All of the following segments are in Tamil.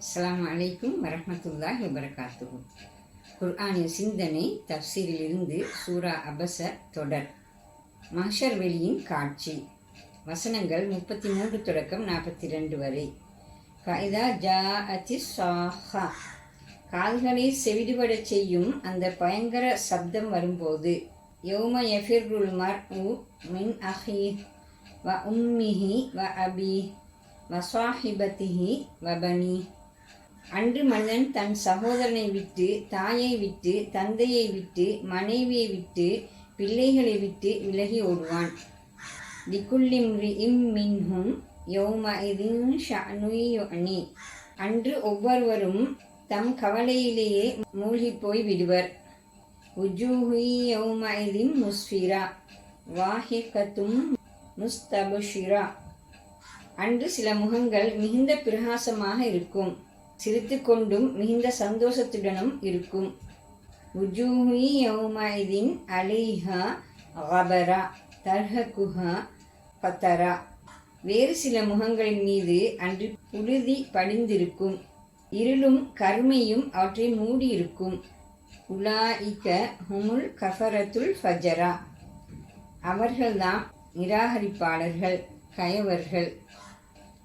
அஸ்ஸலாமு அலைக்கும் வரஹ்மத்துல்லாஹி வபரகாத்துஹு. குர்ஆனின் சிந்தனை தஃப்சீரிலிருந்து சூரா அபஸ தொடர். மஹ்ஷர் வெளியின் காட்சி. வசனங்கள் 33 தொடக்கம் 42 வரை. ஃபஇதா ஜாஅத்திஸ் ஸாஹா, கால்களை செவிடுபடச் செய்யும் அந்த பயங்கர சப்தம் வரும்போது. யௌம யஃபிர்ருல் மர்உ மின் அஹீஹி வ உம்மிஹி வ அபீஹி வ ஸாஹிபத்திஹி வ பனீஹி, அன்று மனிதன் தன் சகோதரனை விட்டு, தாயை விட்டு, தந்தையை விட்டு, மனைவியை விட்டு, பிள்ளைகளை விட்டு விலகி ஓடுவான். லிகுல்லி இம்ரிஇம் மின்ஹும் யௌமஇதின் ஷஅனுன் யுஅனி, அன்று ஒவ்வொருவரும் தம் கவலையிலேயே மூழ்கிப் போய் விடுவர். உஜூஹு யௌமஇதின் முஸ்ஃபிரா வாஹிகத்தும் முஸ்தபஷிரா, அன்று சில முகங்கள் மிகுந்த பிரகாசமாக இருக்கும், சிரித்து கொண்டும் மிகுந்த சந்தோஷத்துடனும் இருக்கும். உஜூஹு யௌமஇதின் அலைஹா கபரா தர்ஹகுஹா கதரா, வேறு சில முகங்களின் மீது அன்று புழுதி படிந்திருக்கும், இருளும் கருமையும் அவற்றை மூடியிருக்கும். உலாஇக ஹுமுல் கஃபரத்துல் ஃபஜரா, அவர்கள்தான் நிராகரிப்பாளர்கள், கயவர்கள்.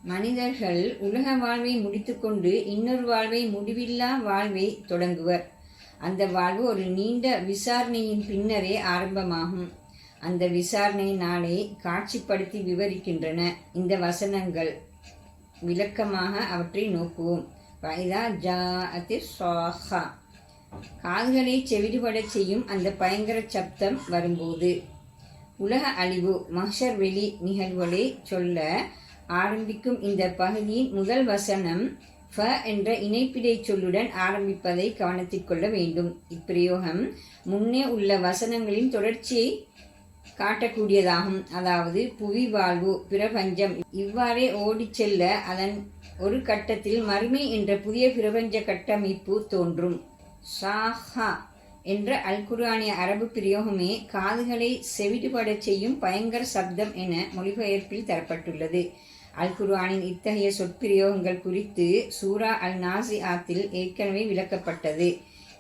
மனிதர்கள் உலக வாழ்வை முடித்துக்கொண்டு இன்னொரு வாழ்வை, முடிவில்லா வாழ்வை தொடங்குவர். அந்த வாழ்வு ஒரு நீண்ட விசாரணையின் பின்னரே ஆரம்பமாகும். அந்த விசாரணை நாளை காட்சிப்படுத்தி விவரிக்கின்றன இந்த வசனங்கள். விளக்கமாக அவற்றை நோக்குவோம். ஃபஇதா ஜாஅத்திஸ் ஸாஹா, காதுகளை செவிடுபடச் செய்யும் அந்த பயங்கர சப்தம் வரும்போது. உலக அழிவு, மஹ்ஷர் வெளி நிகழ்வுகளை சொல்ல ஆரம்பிக்கும் இந்த பகுதியின் முதல் வசனம் ஃப என்ற இணைப்பிடை சொல்லுடன் ஆரம்பிப்பதை கவனத்தில் கொள்ள வேண்டும். இப்பிரயோகம் முன்னே உள்ள வசனங்களின் தொடர்ச்சியை காட்டக்கூடியதாகும். அதாவது புவி வாழ்வு, பிரபஞ்சம் இவ்வாறே ஓடிச் செல்ல அதன் ஒரு கட்டத்தில் மறுமை என்ற புதிய பிரபஞ்ச கட்டமைப்பு தோன்றும். ஸாஹா என்ற அல்குர்ஆனிய அரபு பிரயோகமே காதுகளை செவிடுபடச் செய்யும் பயங்கர சப்தம் என மொழிபெயர்ப்பில் தரப்பட்டுள்ளது. அல்குர்ஆனின் இத்தகைய சொற்பிரயோகங்கள் குறித்து சூரா அல் நாஸிஆத்தில் ஏற்கனவே விளக்கப்பட்டது.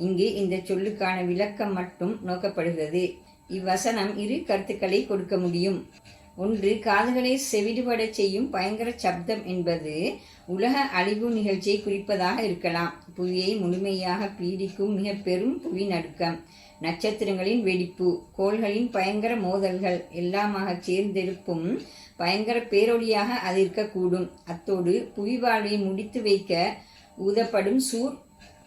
இங்கு இந்த சொல்லுக்கான விளக்கம் மட்டும் நோக்கப்படுகிறது. இவ்வசனம் இரு கருத்துக்களை கொடுக்க முடியும். ஒன்று, காதுகளை செவிடுபடச் செய்யும் பயங்கர சப்தம் என்பது உலக அழிவு நிகழ்ச்சியை குறிப்பதாக இருக்கலாம். புவியை முழுமையாக பீடிக்கும் மிக பெரும் புவி நடுக்கம், நட்சத்திரங்களின் வெடிப்பு, கோள்களின் பயங்கர மோதல்கள் எல்லாமாக சேர்ந்தெழுப்பும் பயங்கர பேரொளியாக அது இருக்கக்கூடும். அத்தோடு புவி வாழ்வை முடித்து வைக்க ஊதப்படும் சூர்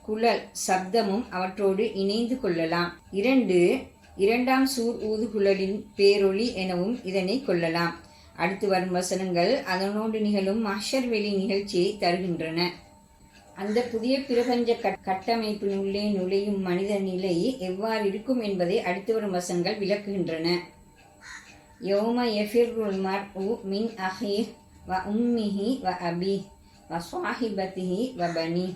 குழல் சப்தமும் அவற்றோடு இணைந்து கொள்ளலாம். இரண்டாம் சூர் ஊதுகுழலின் பேரொளி எனவும் இதனை கொள்ளலாம். அடுத்து வரும் வசனங்கள் அதனோடு நிகழும் மஹ்ஷர் வெளி நிகழ்ச்சியை தருகின்றன. அந்த புதிய பிரபஞ்ச கட்டமைப்பினுள்ளே நுழையும் மனித நிலை எவ்வாறு இருக்கும் என்பதை அடுத்து வரும் வசனங்கள் விளக்குகின்றன. யௌம யஃபிர்ருல் மர்உ மின் அஹீஹி வ உம்மிஹி வ அபீஹி வ ஸாஹிபத்திஹி வ பனீஹி,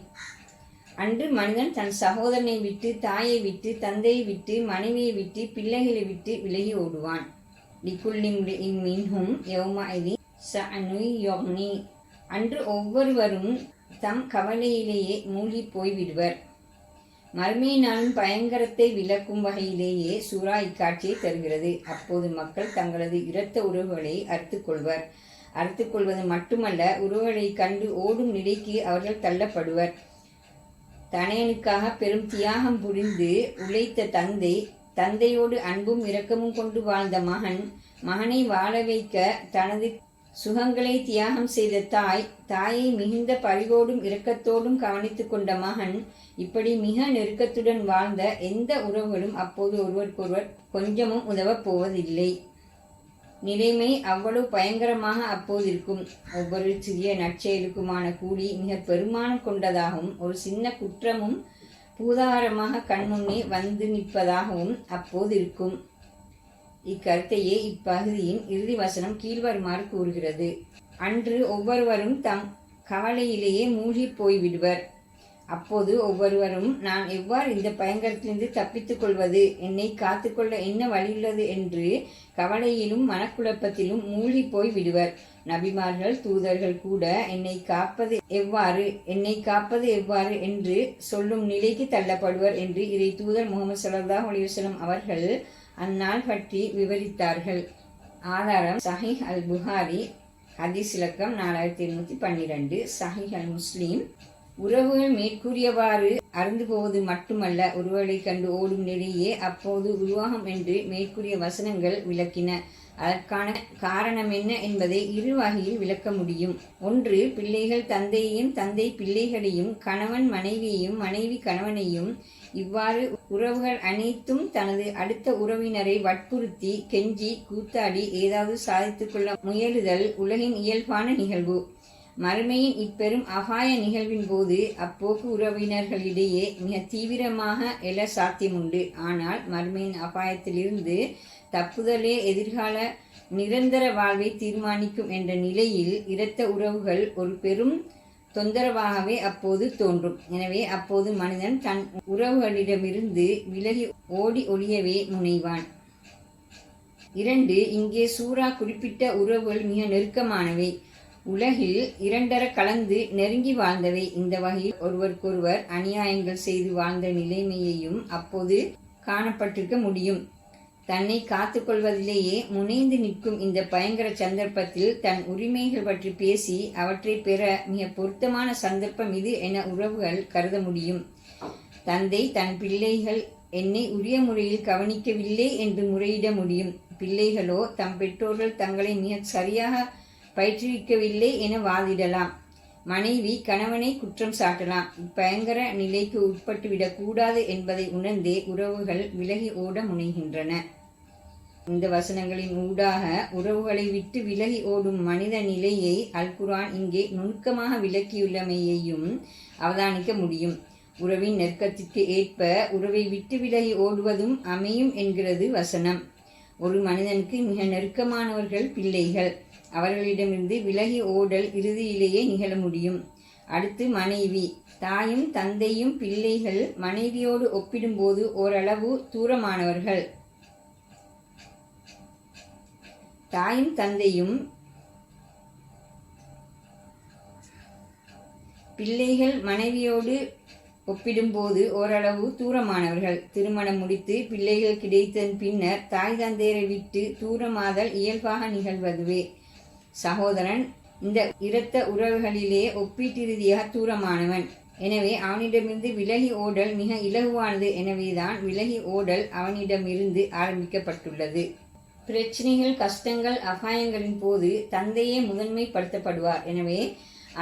அன்று மனிதன் தன் சகோதரனை விட்டு, தாயை விட்டு, தந்தையை விட்டு, மனைவியை விட்டு, பிள்ளைகளை விட்டு விலகி ஓடுவான். லிகுல்லி இம்ரிஇம் மின்ஹும் யௌமஇதின் ஷஅனுன் யுஅனி, அன்று ஒவ்வொருவரும் தம் கவலையிலேயே மூழ்கி போய்விடுவர். மறுமை நாளின் பயங்கரத்தை விளக்கும் வகையிலேயே சூரா இக்காட்சியை தருகிறது. அப்போது மக்கள் தங்களது இரத்த உறவுகளை அறுத்துக் கொள்வது மட்டுமல்ல, உறவுகளை கண்டு ஓடும் நிலைக்கு அவர்கள் தள்ளப்படுவர். தனையனுக்காக பெரும் தியாகம் புரிந்து உழைத்த தந்தை, தந்தையோடு அன்பும் இரக்கமும் கொண்டு வாழ்ந்த மகன், மகனை வாழ வைக்க தனது சுகங்களை தியாகம் செய்த தாய், தாயை மிகுந்த பரிவோடும் இரக்கத்தோடும் கவனித்து கொண்ட மகன், இப்படி மிக நெருக்கத்துடன் வாழ்ந்த எந்த உறவுகளும் அப்போது ஒருவருக்கொருவர் கொஞ்சமும் உதவப் போவதில்லை. நிலைமை அவ்வளவு பயங்கரமாக அப்போது இருக்கும். ஒவ்வொரு சிறிய நற்செயலுக்குமான கூலி மிக பெருமானம் கொண்டதாகவும், ஒரு சின்ன குற்றமும் பூதாரமாக கண்முன்னே வந்து நிற்பதாகவும் அப்போது இருக்கும். இக்கருத்தையே இப்பகுதியின் இறுதி வசனம் கீழ்வருமாறு கூறுகிறது. அன்று ஒவ்வொருவரும் தம் கவலையிலேயே மூழ்கி போய்விடுவர். அப்போது ஒவ்வொருவரும், நான் எவ்வாறு இந்த பயங்கரத்திலிருந்து தப்பித்துக் கொள்வது, என்னை காத்துக்கொள்ள என்ன வழியுள்ளது என்று கவலையிலும் மனக்குழப்பத்திலும் மூழ்கி போய் விடுவர். நபிமார்கள், தூதர்கள் கூட என்னை காப்பது எவ்வாறு என்று சொல்லும் நிலைக்கு தள்ளப்படுவர் என்று இறை தூதர் முகமது ஸல்லல்லாஹு அலைஹி வஸல்லம் அவர்கள் அந்நாள் பற்றி விவரித்தார்கள். ஆதாரம் சஹீஹ் அல் புகாரி, ஹதீஸ் இலக்கம் 4712, சஹீஹ் அல் முஸ்லிம். உறவுகள் மேற்கூறியவாறு அருந்து போவது மட்டுமல்ல, உறவுகளை கண்டு ஓடும் நிலையே அப்போது உருவாகும் என்று மேற்கூறிய வசனங்கள் விளக்கின. அதற்கான காரணம் என்ன என்பதை இரு வகையில் விளக்க முடியும். ஒன்று, பிள்ளைகள் தந்தையையும் தந்தை பிள்ளைகளையும் கணவன் மனைவியையும் மனைவி கணவனையும் இவ்வாறு உறவுகள் அனைத்தும் தனது அடுத்த உறவினரை வற்புறுத்தி கெஞ்சி கூத்தாடி ஏதாவது சாதித்துக் கொள்ள முயலுதல் உலகின் இயல்பான நிகழ்வு. மறுமையின் இப்பெரும் அபாய நிகழ்வின் போது அப்போக்கு உறவினர்களிடையே மிக தீவிரமாக எழ சாத்தியமுண்டு. ஆனால் மறுமையின் அபாயத்திலிருந்து தப்புதலே எதிர்கால நிரந்தர வாழ்வை தீர்மானிக்கும் என்ற நிலையில் இரத்த உறவுகள் ஒரு பெரும் தொந்தரவாகவே அப்போது தோன்றும். எனவே அப்போது மனிதன் தன் உறவுகளிடமிருந்து விலகி ஓடி ஒளியவே முனைவான். 2. இங்கே சூரா குறிப்பிட்ட உறவுகள் மிக நெருக்கமானவை, உலகில் இரண்டர கலந்து நெருங்கி வாழ்ந்தவை. இந்த வகையில் ஒருவருக்கொருவர் அநியாயங்கள் செய்து வாழ்ந்த நிலைமையையும் அப்போது காணப்பட்டிருக்க முடியும். தன்னை காத்துக்கொள்வதிலேயே முனைந்து நிற்கும் இந்த பயங்கர சந்தர்ப்பத்தில் தன் உரிமைகள் பற்றி பேசி அவற்றை பெற மிக பொருத்தமான சந்தர்ப்பம் இது என உறவுகள் கருத முடியும். தந்தை தன் பிள்ளைகள் என்னை உரிய முறையில் கவனிக்கவில்லை என்று முறையிட முடியும். பிள்ளைகளோ தம் பெற்றோர்கள் தங்களை மிக சரியாக பயிற்றுவிக்கவில்லை என வாதிடலாம். மனைவி கணவனை குற்றம் சாட்டலாம். இப்பயங்கர நிலைக்கு உட்பட்டுவிடக் கூடாது என்பதை உணர்ந்தே உறவுகள் விலகி ஓட முனைகின்றன. இந்த வசனங்களின் ஊடாக உறவுகளை விட்டு விலகி ஓடும் மனித நிலையை அல் குர்ஆன் இங்கே நுணுக்கமாக விளக்கியுள்ளமையையும் அவதானிக்க முடியும். உறவின் நெருக்கத்திற்கு ஏற்ப உறவை விட்டு விலகி ஓடுவதும் அமையும் என்கிறது வசனம். ஒரு மனிதனுக்கு மிக நெருக்கமானவர்கள் பிள்ளைகள். அவர்களிடமிருந்து விலகி ஓடல் இறுதியிலேயே நிகழ முடியும். அடுத்து மனைவி. தாயும் தந்தையும் பிள்ளைகள் மனைவியோடு ஒப்பிடும்போது ஓரளவு தூரமானவர்கள். தாயும் தந்தையும் பிள்ளைகள் மனைவியோடு ஒப்பிடும்போது ஓரளவு தூரமானவர்கள். திருமணம் முடித்து பிள்ளைகள் கிடைத்ததன் பின்னர் தாய் தந்தையரை விட்டு தூரமாதல் இயல்பாக நிகழ்வதுவே. சகோதரன் இந்த இரத்த உறவுகளிலே ஒப்பீட்டிறுதியாக தூரமானவன். எனவே அவனிடமிருந்து விலகி ஓடல் மிக இலகுவானது. எனவேதான் விலகி ஓடல் அவனிடமிருந்து ஆரம்பிக்கப்பட்டுள்ளது. பிரச்சனைகள், கஷ்டங்கள், அபாயங்களின் போது தந்தையே முதன்மைப்படுத்தப்படுவார். எனவே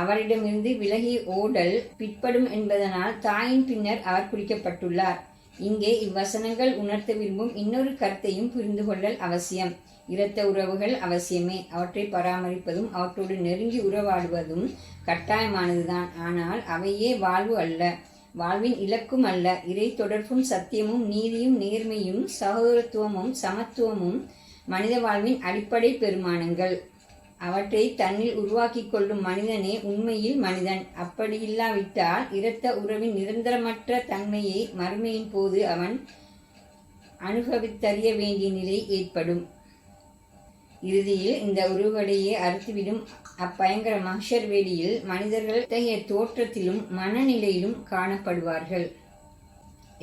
அவரிடமிருந்து விலகி ஓடல் பிற்படும் என்பதனால் தாயின் பின்னர் அவர் குறிக்கப்பட்டுள்ளார். இங்கே இவ்வசனங்கள் உணர்த்த விரும்பும் இன்னொரு கருத்தையும் புரிந்து கொள்ளல் அவசியம். இரத்த உறவுகள் அவசியமே. அவற்றை பராமரிப்பதும் அவற்றோடு நெருங்கி உறவாடுவதும் கட்டாயமானதுதான். ஆனால் அவையே வாழ்வு அல்ல, வாழ்வின் இலக்கும் அல்ல. இறை தொடர்பும் சத்தியமும் நீதியும் நேர்மையும் சகோதரத்துவமும் சமத்துவமும் மனித வாழ்வின் அடிப்படை பெருமானங்கள். அவற்றை தன்னில் உருவாக்கி கொள்ளும் மனிதனே உண்மையில் மனிதன். அப்படியில்லாவிட்டால் இரத்த உறவின் நிரந்தரமற்ற தன்மையை மறுமையின் போது அவன் அனுபவித்தறிய வேண்டிய நிலை ஏற்படும். இறுதியில் இந்த உறவுகளையே அறுத்துவிடும் அப்பயங்கர மஹ்ஷர் வேளையில் மனிதர்கள் இத்தகைய தோற்றத்திலும் மனநிலையிலும் காணப்படுவார்கள்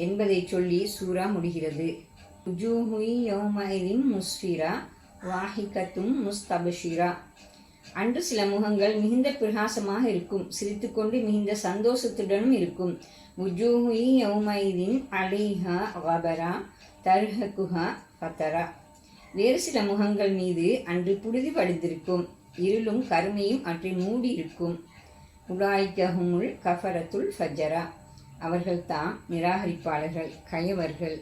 என்பதை சொல்லி சூரா முடிகிறது. முஸ்ஃபிரா வாஹிகத்தும் முஸ்தபஷிரா. அன்று சில முகங்கள் மிகுந்த பிரகாசமாக இருக்கும், சிரித்துக்கொண்டு மிகுந்த சந்தோஷத்துடனும் இருக்கும். உஜூஹுயி யௌமைதின் அலைஹா வபரா தர்ஹகுஹா ஃபதரா. வேறு சில முகங்கள் மீது அன்று புழுதி படிந்திருக்கும், இருளும் கருமையும் அவற்றை மூடி இருக்கும். உலாய்கஹுமுல் கஃபரத்துல் ஃபஜரா. அவர்கள் தாம் நிராகரிப்பாளர்கள், கயவர்கள்.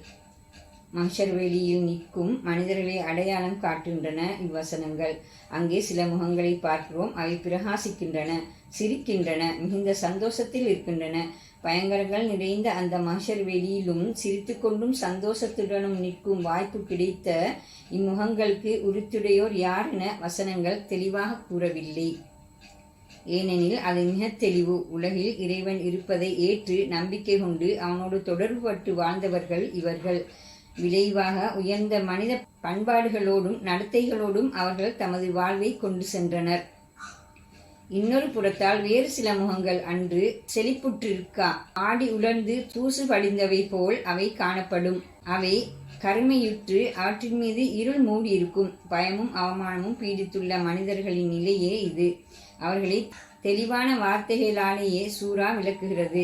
மஹ்ஷர் வெளியில் நிற்கும் மனிதர்களை அடையாளம் காட்டுகின்றன இவ்வசனங்கள். அங்கே சில முகங்களை பார்க்கிறோம். அவை பிரகாசிக்கின்றன, சிரிக்கின்றன, மிகுந்த சந்தோஷத்தில் இருக்கின்றன. பயங்கரங்கள் நிறைந்த அந்த மஹ்ஷர் வெளியிலும் சிரித்து கொண்டும் சந்தோஷத்துடனும் நிற்கும் வாய்ப்பு கிடைத்த இம்முகங்களுக்கு உரித்துடையோர் யார் என வசனங்கள் தெளிவாக கூறவில்லை. ஏனெனில் அது மிக தெளிவு. உலகில் இறைவன் இருப்பதை ஏற்று நம்பிக்கை கொண்டு அவனோடு தொடர்புபட்டு வாழ்ந்தவர்கள் இவர்கள். விளைவாக உயர்ந்த மனித பண்பாடுகளோடும் நடத்தைகளோடும் அவர்கள் தமது வாழ்வை கொண்டு சென்றனர். இன்னொரு புறத்தால் வேறு சில முகங்கள் அன்று செழிப்புற்றிருக்கா, ஆடி உலர்ந்து தூசு படிந்தவை போல் அவை காணப்படும். அவை கருமையுற்று அவற்றின் மீது இருள் மூடியிருக்கும். பயமும் அவமானமும் பீடித்துள்ள மனிதர்களின் நிலையே இது. அவர்களை தெளிவான வார்த்தைகளாலேயே சூரா விளக்குகிறது.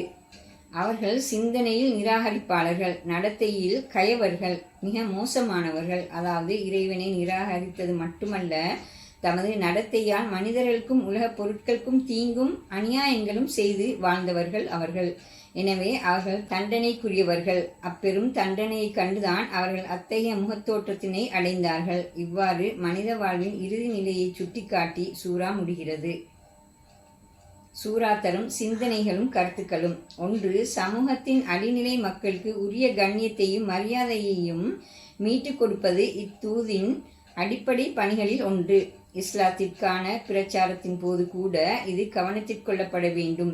அவர்கள் சிந்தனையில் நிராகரிப்பாளர்கள், நடத்தையில் கயவர்கள், மிக மோசமானவர்கள். அதாவது இறைவனை நிராகரித்தது மட்டுமல்ல, தமது நடத்தையால் மனிதர்களுக்கும் உலகப் பொருட்களுக்கும் தீங்கும் அநியாயங்களும் செய்து வாழ்ந்தவர்கள் அவர்கள். எனவே அவர்கள் தண்டனைக்குரியவர்கள். அப்பெரும் தண்டனையை கண்டுதான் அவர்கள் அத்தகைய முகத்தோற்றத்தினை அடைந்தார்கள். இவ்வாறு மனித வாழ்வின் இறுதி நிலையை சுட்டிக்காட்டி சூரா முடிகிறது. சூரா தரும் சிந்தனைகளும் கருத்துக்களும். 1. சமூகத்தின் அடிநிலை மக்களுக்கு உரிய கண்ணியத்தையும் மரியாதையையும் மீட்டுக் கொடுப்பது இத்தூதின் அடிப்படை பணிகளில் ஒன்று. இஸ்லாத்திற்கான பிரச்சாரத்தின் போது கூட இது கவனத்திற்கொள்ளப்பட வேண்டும்.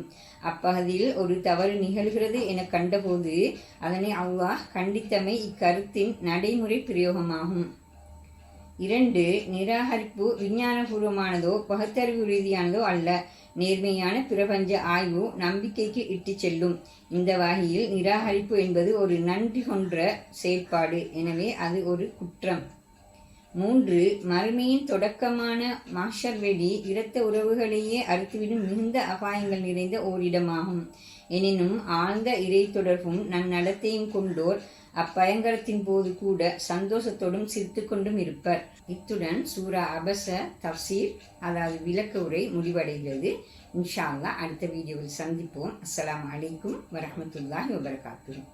அப்பகுதியில் ஒரு தவறு நிகழ்கிறது என கண்டபோது அதனை அல்லாஹ் கண்டித்தமை இக்கருத்தின் நடைமுறை பிரயோகமாகும். 2. நிராகரிப்பு விஞ்ஞானபூர்வமானதோ பகுத்தறிவு ரீதியானதோ அல்ல. நேர்மையான பிரபஞ்ச ஆய்வு நம்பிக்கைக்கு இட்டு செல்லும். இந்த வகையில் நிராகரிப்பு என்பது ஒரு நன்றி கொன்ற செயற்பாடு. எனவே அது ஒரு குற்றம். 3. மறுமையின் தொடக்கமான மாஷர் வெளி இரத்த உறவுகளையே அறுத்துவிடும் மிகுந்த அபாயங்கள் நிறைந்த ஓரிடமாகும். எனினும் ஆழ்ந்த இறை தொடர்பும் நன்னடத்தையும் கொண்டோர் அப்பயங்கரத்தின் போது கூட சந்தோஷத்தோடும் சிரித்து கொண்டும் இருப்பர். இத்துடன் சூரா அபஸ தஃசீர், அதாவது விளக்க உரை முடிவடைகிறது. இன்ஷா அல்லாஹ் அடுத்த வீடியோவில் சந்திப்போம். அஸ்ஸலாமு அலைக்கும் வரஹ்மத்துல்லாஹி வபரகாத்துஹு.